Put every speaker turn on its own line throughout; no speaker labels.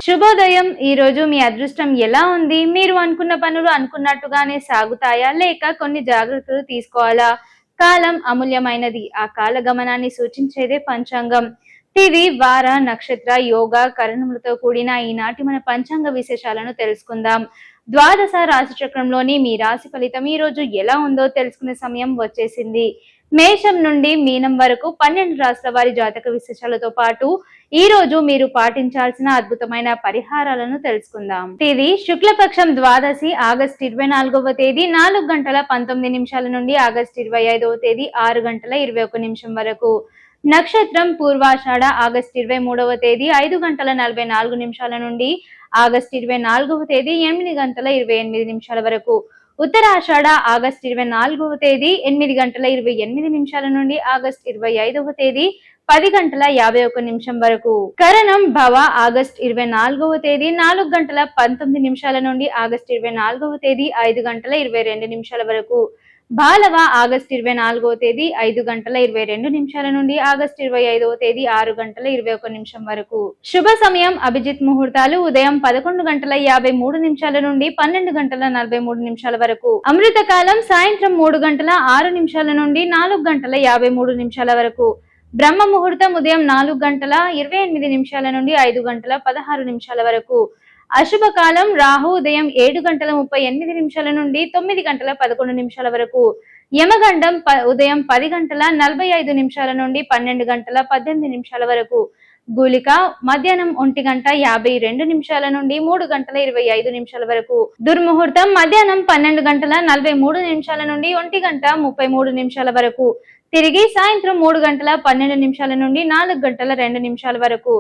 శుభోదయం. ఈ రోజు మీ అదృష్టం ఎలా ఉంది? మీరు అనుకున్న పనులు అనుకున్నట్టుగానే సాగుతాయా, లేక కొన్ని జాగ్రత్తలు తీసుకోవాలా? కాలం అమూల్యమైనది. ఆ కాల గమనాన్ని సూచించేదే పంచాంగం. తిది, వార, నక్షత్ర, యోగ, కరణములతో కూడిన ఈనాటి మన పంచాంగ విశేషాలను తెలుసుకుందాం. ద్వాదశ రాశి చక్రంలోని మీ రాశి ఫలితం ఈ రోజు ఎలా ఉందో తెలుసుకునే సమయం వచ్చేసింది. మేషం నుండి మీనం వరకు 12 రాశుల వారి జాతక విశేషాలతో పాటు ఈ రోజు మీరు పాటించాల్సిన అద్భుతమైన పరిహారాలను తెలుసుకుందాం. తేదీ శుక్లపక్షం ద్వాదశి ఆగస్టు 24వ తేదీ 4:19 నుండి ఆగస్టు 25వ తేదీ 6:21 వరకు. నక్షత్రం పూర్వాషాఢ ఆగస్టు 23వ తేదీ 5:44 నుండి ఆగస్టు 24వ తేదీ 8:28 వరకు. ఉత్తరాషాఢ ఆగస్టు 24వ తేదీ 8:28 నుండి ఆగస్టు 25వ తేదీ 10:51 వరకు. కరణం భవ ఆగస్టు 24వ తేదీ 4:19 నుండి ఆగస్టు 24వ తేదీ 5:22 వరకు. బాలవ ఆగస్టు 24వ తేదీ 5:22 నుండి ఆగస్టు 25వ తేదీ 6:21 వరకు. శుభ సమయం అభిజిత్ ముహూర్తాలు ఉదయం 11:53 నుండి 12:43 వరకు. అమృత కాలం సాయంత్రం 3:06 నుండి 4:53 వరకు. బ్రహ్మ ముహూర్తం ఉదయం 4:28 నుండి 5:16 వరకు. అశుభ కాలం రాహు ఉదయం 7:38 నుండి 9:11 వరకు. యమగండం ఉదయం 10:45 నుండి 12:18 వరకు. గుళిక మధ్యాహ్నం 1:52 నుండి 3:25 వరకు. దుర్ముహూర్తం మధ్యాహ్నం 12:43 నుండి 1:33 వరకు. తిరిగి సాయంత్రం 3:12 నుండి 4:02 వరకు.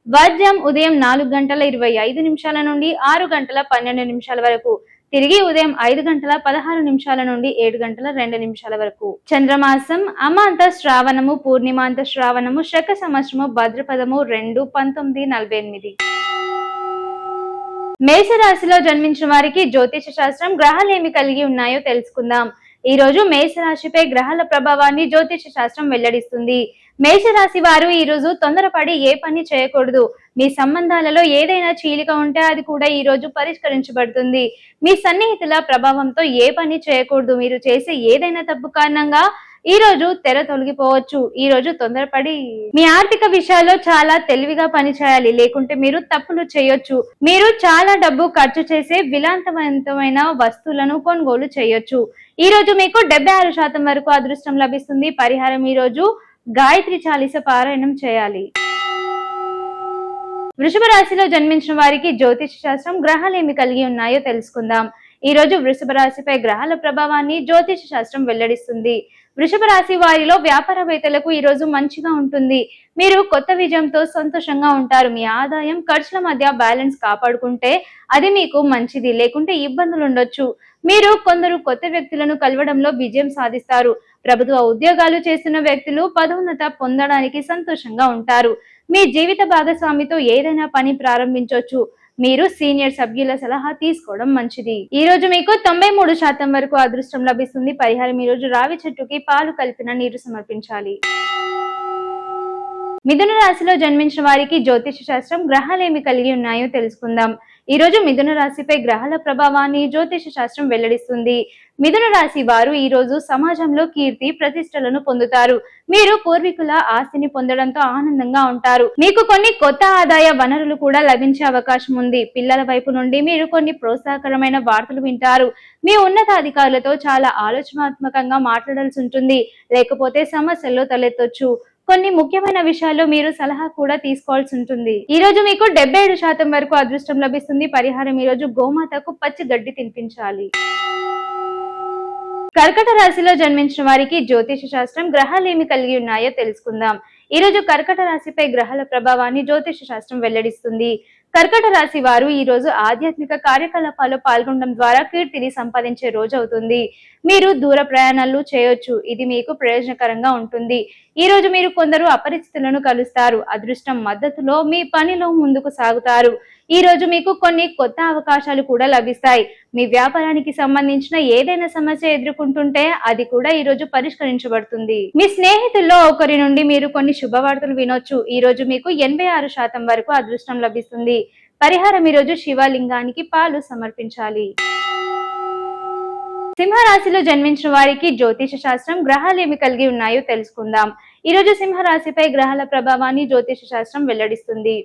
వజ్రం ఉదయం 4:25 నుండి 6:12 వరకు. తిరిగి ఉదయం 5:16 నుండి 7:02 వరకు. చంద్రమాసం అమాంత శ్రావణము, పూర్ణిమాంత శ్రావణము, శక సంవత్సరము భద్రపదము 2/1948. మేషరాశిలో జన్మించిన వారికి జ్యోతిష శాస్త్రం గ్రహాలు ఏమి కలిగి ఉన్నాయో తెలుసుకుందాం. ఈ రోజు మేషరాశిపై గ్రహాల ప్రభావాన్ని జ్యోతిష శాస్త్రం వెల్లడిస్తుంది. మేషరాశి వారు ఈ రోజు తొందరపడి ఏ పని చేయకూడదు. మీ సంబంధాలలో ఏదైనా చీలిక ఉంటే అది కూడా ఈ రోజు పరిష్కరించబడుతుంది. మీ సన్నిహితుల ప్రభావంతో ఏ పని చేయకూడదు. మీరు చేసే ఏదైనా తప్పు కారణంగా ఈ రోజు తెర తొలగిపోవచ్చు. ఈ రోజు తొందరపడి మీ ఆర్థిక విషయాల్లో చాలా తెలివిగా పని చేయాలి, లేకుంటే మీరు తప్పులు చేయొచ్చు. మీరు చాలా డబ్బు ఖర్చు చేసే విలాంతవంతమైన వస్తువులను కొనుగోలు చేయొచ్చు. ఈ రోజు మీకు 76% వరకు అదృష్టం లభిస్తుంది. పరిహారం ఈ రోజు గాయత్రి చాలీస పారాయణం చేయాలి. వృషభ రాశిలో జన్మించిన వారికి జ్యోతిష శాస్త్రం గ్రహాలు ఏమి కలిగి ఉన్నాయో తెలుసుకుందాం. ఈ రోజు వృషభ రాశిపై గ్రహాల ప్రభావాన్ని జ్యోతిష శాస్త్రం వెల్లడిస్తుంది. వృషభ రాశి వారిలో వ్యాపారవేత్తలకు ఈ రోజు మంచిగా ఉంటుంది. మీరు కొత్త విజయంతో సంతోషంగా ఉంటారు. మీ ఆదాయం ఖర్చుల మధ్య బ్యాలెన్స్ కాపాడుకుంటే అది మీకు మంచిది, లేకుంటే ఇబ్బందులు ఉండొచ్చు. మీరు కొందరు కొత్త వ్యక్తులను కలవడంలో విజయం సాధిస్తారు. ప్రభుత్వ ఉద్యోగాలు చేస్తున్న వ్యక్తులు పదోన్నత పొందడానికి సంతోషంగా ఉంటారు. మీ జీవిత భాగస్వామితో ఏదైనా పని ప్రారంభించవచ్చు. మీరు సీనియర్ సభ్యుల సలహా తీసుకోవడం మంచిది. ఈ రోజు మీకు 93% వరకు అదృష్టం లభిస్తుంది. పరిహారం ఈ రోజు రావి చెట్టుకి పాలు కలిపిన నీరు సమర్పించాలి. మిథున రాశిలో జన్మించిన వారికి జ్యోతిష శాస్త్రం గ్రహాలు ఏమి కలిగి ఉన్నాయో తెలుసుకుందాం. ఈ రోజు మిథున రాశిపై గ్రహాల ప్రభావాన్ని జ్యోతిష శాస్త్రం వెల్లడిస్తుంది. మిథున రాశి వారు ఈ రోజు సమాజంలో కీర్తి ప్రతిష్టలను పొందుతారు. మీరు పూర్వీకుల ఆస్తిని పొందడంతో ఆనందంగా ఉంటారు. మీకు కొన్ని కొత్త ఆదాయ వనరులు కూడా లభించే అవకాశం ఉంది. పిల్లల వైపు నుండి మీరు కొన్ని ప్రోత్సాహకరమైన వార్తలు వింటారు. మీ ఉన్నతాధికారులతో చాలా ఆలోచనాత్మకంగా మాట్లాడాల్సి ఉంటుంది, లేకపోతే సమస్యల్లో తలెత్తొచ్చు. కొన్ని ముఖ్యమైన విషయాల్లో మీరు సలహా కూడా తీసుకోవాల్సి ఉంటుంది. ఈ రోజు మీకు 77% వరకు అదృష్టం లభిస్తుంది. పరిహారం ఈ రోజు గోమాతకు పచ్చి గడ్డి తినిపించాలి. కర్కట రాశిలో జన్మించిన వారికి జ్యోతిష శాస్త్రం గ్రహాలు ఏమి కలిగి ఉన్నాయో తెలుసుకుందాం. ఈ రోజు కర్కట రాశిపై గ్రహాల ప్రభావాన్ని జ్యోతిష శాస్త్రం వెల్లడిస్తుంది. కర్కట రాశి వారు ఈ రోజు ఆధ్యాత్మిక కార్యకలాపాల్లో పాల్గొనడం ద్వారా కీర్తిని సంపాదించే రోజు అవుతుంది. మీరు దూర ప్రయాణాలు చేయొచ్చు. ఇది మీకు ప్రయోజనకరంగా ఉంటుంది. ఈ రోజు మీరు కొందరు అపరిచితులను కలుస్తారు. అదృష్టం మద్దతులో మీ పనిలో ముందుకు సాగుతారు. ఈ రోజు మీకు కొన్ని కొత్త అవకాశాలు కూడా లభిస్తాయి. మీ వ్యాపారానికి సంబంధించిన ఏదైనా సమస్య ఎదుర్కొంటుంటే అది కూడా ఈ రోజు పరిష్కరించబడుతుంది. మీ స్నేహితుల్లో ఒకరి నుండి మీరు కొన్ని శుభవార్తలు వినొచ్చు. ఈ రోజు మీకు 86% వరకు అదృష్టం లభిస్తుంది. పరిహారం ఈ రోజు శివలింగానికి పాలు సమర్పించాలి. సింహరాశిలో జన్మించిన వారికి జ్యోతిష శాస్త్రం గ్రహాలు ఏమి కలిగి ఉన్నాయో తెలుసుకుందాం. ఈ రోజు సింహరాశిపై గ్రహాల ప్రభావాన్ని జ్యోతిష శాస్త్రం వెల్లడిస్తుంది.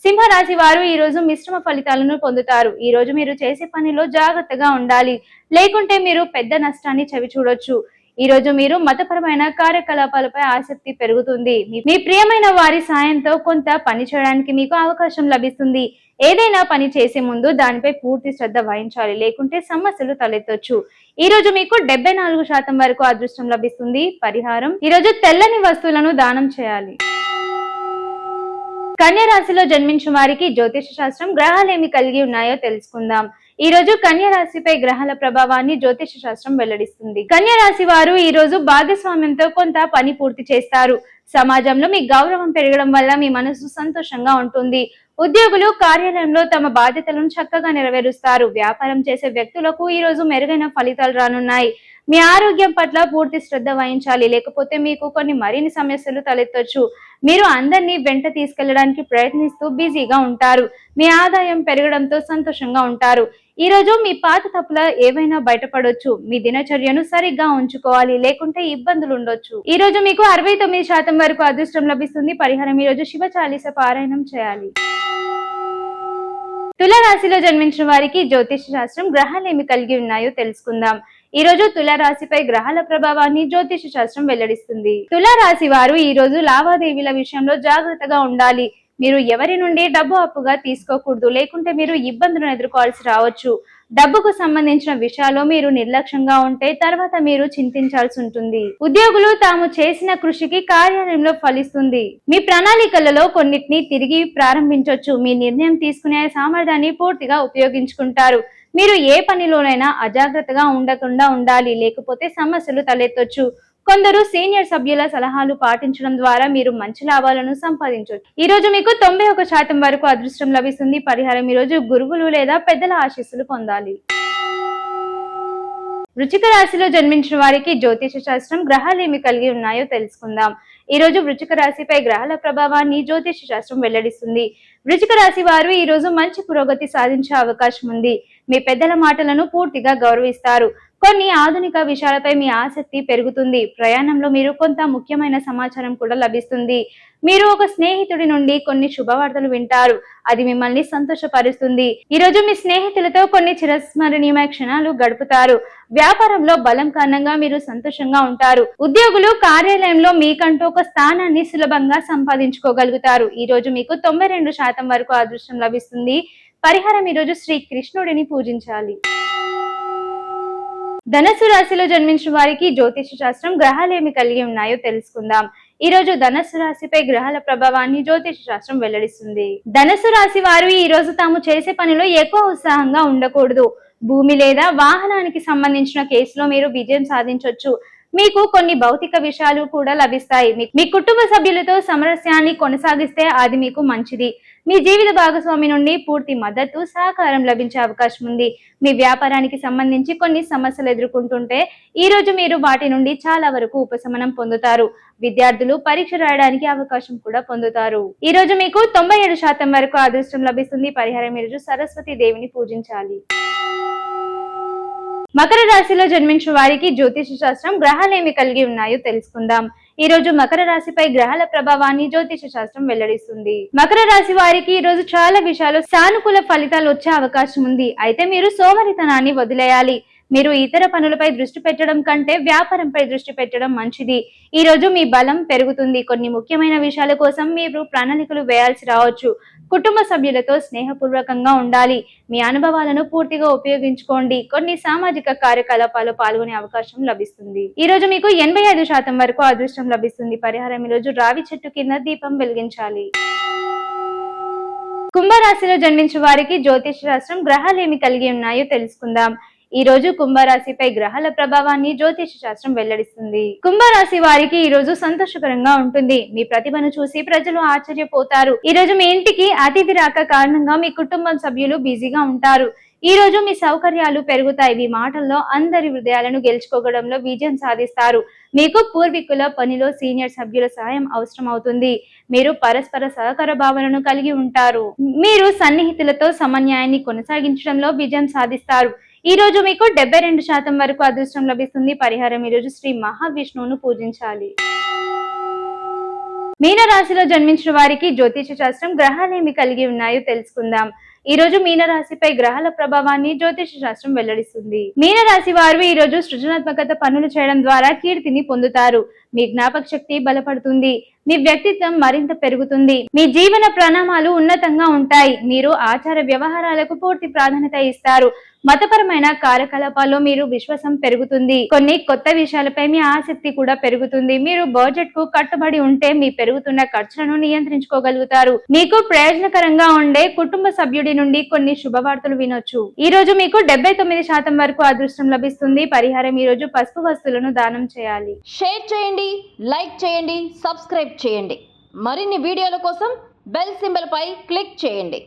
సింహరాశి వారు ఈ రోజు మిశ్రమ ఫలితాలను పొందుతారు. ఈ రోజు మీరు చేసే పనిలో జాగ్రత్తగా ఉండాలి, లేకుంటే మీరు పెద్ద నష్టాన్ని చవి చూడొచ్చు. ఈ రోజు మీరు మతపరమైన కార్యకలాపాలపై ఆసక్తి పెరుగుతుంది. మీ ప్రియమైన వారి సాయంతో కొంత పని చేయడానికి మీకు అవకాశం లభిస్తుంది. ఏదైనా పని చేసే ముందు దానిపై పూర్తి శ్రద్ధ వహించాలి, లేకుంటే సమస్యలు తలెత్తొచ్చు. ఈ రోజు మీకు 74% వరకు అదృష్టం లభిస్తుంది. పరిహారం ఈ రోజు తెల్లని వస్తువులను దానం చేయాలి. కన్యా రాశిలో జన్మించిన వారికి జ్యోతిష శాస్త్రం గ్రహాలు ఏమి కలిగి ఉన్నాయో తెలుసుకుందాం. ఈ రోజు కన్యా రాశిపై గ్రహాల ప్రభావాన్ని జ్యోతిష శాస్త్రం వెల్లడిస్తుంది. కన్యా రాశి వారు ఈ రోజు భాగస్వామ్యంతో కొంత పని పూర్తి చేస్తారు. సమాజంలో మీ గౌరవం పెరగడం వల్ల మీ మనసు సంతోషంగా ఉంటుంది. ఉద్యోగులు కార్యాలయంలో తమ బాధ్యతలను చక్కగా నెరవేరుస్తారు. వ్యాపారం చేసే వ్యక్తులకు ఈ రోజు మెరుగైన ఫలితాలు రానున్నాయి. మీ ఆరోగ్యం పట్ల పూర్తి శ్రద్ధ వహించాలి, లేకపోతే మీకు కొన్ని మరిన్ని సమస్యలు తలెత్తొచ్చు. మీరు అందరినీ వెంట తీసుకెళ్లడానికి ప్రయత్నిస్తూ బిజీగా ఉంటారు. మీ ఆదాయం పెరగడంతో సంతోషంగా ఉంటారు. ఈ రోజు మీ పాత తప్పుల ఏవైనా బయటపడొచ్చు. మీ దినచర్యను సరిగ్గా ఉంచుకోవాలి, లేకుంటే ఇబ్బందులు ఉండొచ్చు. ఈ రోజు మీకు 69% వరకు అదృష్టం లభిస్తుంది. పరిహారం ఈ రోజు శివ చాలీస పారాయణం చేయాలి. తులారాశిలో జన్మించిన వారికి జ్యోతిష శాస్త్రం గ్రహాలు ఏమి కలిగి ఉన్నాయో తెలుసుకుందాం. ఈ రోజు తులారాశిపై గ్రహాల ప్రభావాన్ని జ్యోతిష శాస్త్రం వెల్లడిస్తుంది. తులారాశి వారు ఈ రోజు లావాదేవీల విషయంలో జాగ్రత్తగా ఉండాలి. మీరు ఎవరి నుండి డబ్బు అప్పుగా తీసుకోకూడదు, లేకుంటే మీరు ఇబ్బందులను ఎదుర్కోవాల్సి రావచ్చు. డబ్బుకు సంబంధించిన విషయాల్లో మీరు నిర్లక్ష్యంగా ఉంటే తర్వాత మీరు చింతించాల్సి ఉంటుంది. ఉద్యోగులు తాము చేసిన కృషికి కార్యాలయంలో ఫలిస్తుంది. మీ ప్రణాళికలలో కొన్నిటిని తిరిగి ప్రారంభించవచ్చు. మీ నిర్ణయం తీసుకునే సామర్థ్యాన్ని పూర్తిగా ఉపయోగించుకుంటారు. మీరు ఏ పనిలోనైనా అజాగ్రత్తగా ఉండకుండా ఉండాలి, లేకపోతే సమస్యలు తలెత్తొచ్చు. కొందరు సీనియర్ సభ్యుల సలహాలు పాటించడం ద్వారా మీరు మంచి లాభాలను సంపాదించవచ్చు. ఈ రోజు మీకు 91% వరకు అదృష్టం లభిస్తుంది. పరిహారం ఈ రోజు గురువులు లేదా పెద్దల ఆశీస్సులు పొందాలి. వృశ్చిక రాశిలో జన్మించిన వారికి జ్యోతిష శాస్త్రం గ్రహాలు ఏమి కలిగి ఉన్నాయో తెలుసుకుందాం. ఈ రోజు వృశ్చిక రాశిపై గ్రహాల ప్రభావాన్ని జ్యోతిష శాస్త్రం వెల్లడిస్తుంది. వృశ్చిక రాశి వారు ఈ రోజు మంచి పురోగతి సాధించే అవకాశం ఉంది. మీ పెద్దల మాటలను పూర్తిగా గౌరవిస్తారు. కొన్ని ఆధునిక విషయాలపై మీ ఆసక్తి పెరుగుతుంది. ప్రయాణంలో మీరు కొంత ముఖ్యమైన సమాచారం కూడా లభిస్తుంది. మీరు ఒక స్నేహితుడి నుండి కొన్ని శుభవార్తలు వింటారు. అది మిమ్మల్ని సంతోషపరుస్తుంది. ఈ రోజు మీ స్నేహితులతో కొన్ని చిరస్మరణీయమైన క్షణాలు గడుపుతారు. వ్యాపారంలో బలం కారణంగా మీరు సంతోషంగా ఉంటారు. ఉద్యోగులు కార్యాలయంలో మీకంటూ ఒక స్థానాన్ని సులభంగా సంపాదించుకోగలుగుతారు. ఈ రోజు మీకు 92% వరకు అదృష్టం లభిస్తుంది. పరిహారం ఈ రోజు శ్రీ కృష్ణుడిని పూజించాలి. ధనస్సు రాశిలో జన్మించిన వారికి జ్యోతిష శాస్త్రం గ్రహాలు ఏమి కలిగి ఉన్నాయో తెలుసుకుందాం. ఈ రోజు ధనస్సు రాశిపై గ్రహాల ప్రభావాన్ని జ్యోతిష శాస్త్రం వెల్లడిస్తుంది. ధనస్సు రాశి వారు ఈ రోజు తాము చేసే పనిలో ఎక్కువ ఉత్సాహంగా ఉండకూడదు. భూమి లేదా వాహనానికి సంబంధించిన కేసులో మీరు విజయం సాధించవచ్చు. మీకు కొన్ని భౌతిక విషయాలు కూడా లభిస్తాయి. మీ కుటుంబ సభ్యులతో సమరస్యాన్ని కొనసాగిస్తే అది మీకు మంచిది. మీ జీవిత భాగస్వామి నుండి పూర్తి మద్దతు, సహకారం లభించే అవకాశం ఉంది. మీ వ్యాపారానికి సంబంధించి కొన్ని సమస్యలు ఎదుర్కొంటుంటే ఈ రోజు మీరు వాటి నుండి చాలా వరకు ఉపశమనం పొందుతారు. విద్యార్థులు పరీక్ష రాయడానికి అవకాశం కూడా పొందుతారు. ఈ రోజు మీకు 97% వరకు అదృష్టం లభిస్తుంది. పరిహారం ఈ రోజు సరస్వతి దేవిని పూజించాలి. మకర రాశిలో జన్మించిన వారికి జ్యోతిష శాస్త్రం గ్రహాలు ఏమి కలిగి ఉన్నాయో తెలుసుకుందాం. ఈ రోజు మకర రాశిపై గ్రహాల ప్రభావాన్ని జ్యోతిష శాస్త్రం వెల్లడిస్తుంది. మకర రాశి వారికి ఈ రోజు చాలా విషయాలు సానుకూల ఫలితాలు వచ్చే అవకాశం ఉంది. అయితే మీరు సోమరితనాన్ని వదిలేయాలి. మీరు ఇతర పనులపై దృష్టి పెట్టడం కంటే వ్యాపారంపై దృష్టి పెట్టడం మంచిది. ఈ రోజు మీ బలం పెరుగుతుంది. కొన్ని ముఖ్యమైన విషయాల కోసం మీరు ప్రణాళికలు వేయాల్సి రావచ్చు. కుటుంబ సభ్యులతో స్నేహపూర్వకంగా ఉండాలి. మీ అనుభవాలను పూర్తిగా ఉపయోగించుకోండి. కొన్ని సామాజిక కార్యకలాపాలు పాల్గొనే అవకాశం లభిస్తుంది. ఈ రోజు మీకు 85% వరకు అదృష్టం లభిస్తుంది. పరిహారం ఈ రోజు రావి చెట్టు కింద దీపం వెలిగించాలి. కుంభరాశిలో జన్మించిన వారికి జ్యోతిష శాస్త్రం గ్రహాలు ఏమి కలిగి ఉన్నాయో తెలుసుకుందాం. ఈ రోజు కుంభరాశిపై గ్రహాల ప్రభావాన్ని జ్యోతిష శాస్త్రం వెల్లడిస్తుంది. కుంభరాశి వారికి ఈ రోజు సంతోషకరంగా ఉంటుంది. మీ ప్రతిభను చూసి ప్రజలు ఆశ్చర్యపోతారు. ఈ రోజు మీ ఇంటికి అతిథి రాక కారణంగా మీ కుటుంబం సభ్యులు బిజీగా ఉంటారు. ఈ రోజు మీ సౌకర్యాలు పెరుగుతాయి. మీ మాటల్లో అందరి హృదయాలను గెలుచుకోవడంలో విజయం సాధిస్తారు. మీకు పూర్వీకుల పనిలో సీనియర్ సభ్యుల సహాయం అవసరం అవుతుంది. మీరు పరస్పర సహకార భావనను కలిగి ఉంటారు. మీరు సన్నిహితులతో సమన్వయాన్ని కొనసాగించడంలో విజయం సాధిస్తారు. ఈ రోజు మీకు 72% వరకు అదృష్టం లభిస్తుంది. పరిహారం ఈ రోజు శ్రీ మహావిష్ణువును పూజించాలి. మీనరాశిలో జన్మించిన వారికి జ్యోతిష శాస్త్రం గ్రహాలేమి కలిగి ఉన్నాయో తెలుసుకుందాం. ఈ రోజు మీనరాశిపై గ్రహాల ప్రభావాన్ని జ్యోతిష శాస్త్రం వెల్లడిస్తుంది. మీనరాశి వారు ఈ రోజు సృజనాత్మకత పనులు చేయడం ద్వారా కీర్తిని పొందుతారు. మీ జ్ఞాపక శక్తి బలపడుతుంది. మీ వ్యక్తిత్వం మరింత పెరుగుతుంది. మీ జీవన ప్రణామాలు ఉన్నతంగా ఉంటాయి. మీరు ఆచార వ్యవహారాలకు పూర్తి ప్రాధాన్యత ఇస్తారు. మతపరమైన కార్యకలాపాల్లో మీరు విశ్వాసం పెరుగుతుంది. కొన్ని కొత్త విషయాలపై మీ ఆసక్తి కూడా పెరుగుతుంది. మీరు బడ్జెట్ కు కట్టుబడి ఉంటే మీ పెరుగుతున్న ఖర్చులను నియంత్రించుకోగలుగుతారు. మీకు ప్రయోజనకరంగా ఉండే కుటుంబ సభ్యుడి నుండి కొన్ని శుభవార్తలు వినొచ్చు. ఈ రోజు మీకు 79% వరకు అదృష్టం లభిస్తుంది. పరిహారం ఈ రోజు పసుపు వస్తువులను దానం చేయాలి.
షేర్ చేయండి, లైక్ చేయండి, సబ్స్క్రైబ్ చేయండి. మరిన్ని వీడియోల కోసం బెల్ సింబల్ పై క్లిక్ చేయండి.